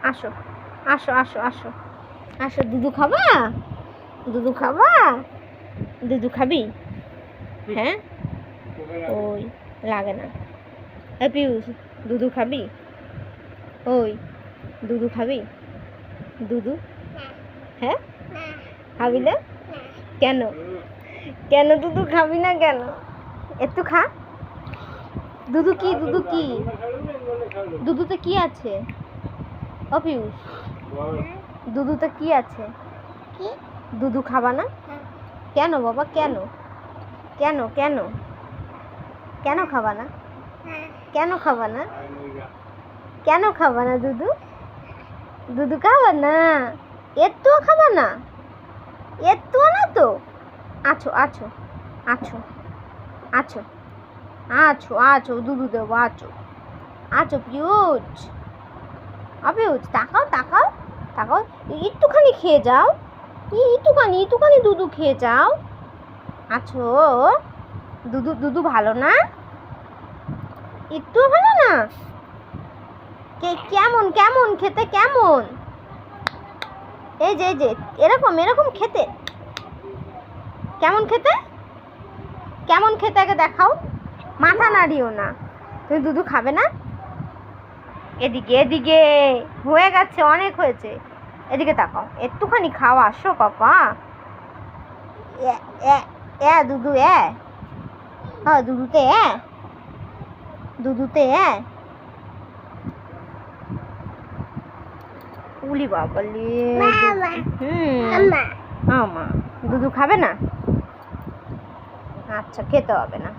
আসো আসো আসো আসো আসো, দুধু খাবা? দুধু খাবা? দুধু খাবি? হ্যাঁ, ওই লাগে না। এ পিউস, দুধু খাবি? ওই দুধু খাবি? দুধু, হ্যাঁ খাবি না? কেন? কেন দুধু খাবি না কেন? একটু খা। দুধু কি? দুধু কি? দুধুতে কি আছে? ও পিউস, দুধুতে কি আছে? দুধু খাবা না? কেন বাবা, কেন? কেন কেন কেন খাবা না? কেন খাবা না? কেন খাবা না দুধু? দুধু খাবা না? একটুও খাবা না? একটুও না তো? আছো আছো আছো আছো আছো আছো, দুধু দেবো, আছো আছো পিউজ। পিউজ তাকাও তাকাও তাকাও, একটুখানি খেয়ে যাও, একটুখানি একটুখানি দুধু খেয়ে যাও। আছো, দুধু দুধু ভালো না? একটুও ভালো না? কেমন কেমন খেতে, কেমন? এই যে এই যে এরকম এরকম খেতে, কেমন খেতে? কেমন খেতে আগে দেখাও। মাথা নাড়িও না। তুমি দুধু খাবে না? এদিকে এদিকে, হয়ে গেছে, অনেক হয়েছে। এদিকে তাকাও, একটুখানি খাও, আসো পাপা। দুধু হ্যাঁ, দুধুতে দুধুতে উলি বাবালে। আমা দুধু খাবে না? আচ্ছা, খেতে হবে না।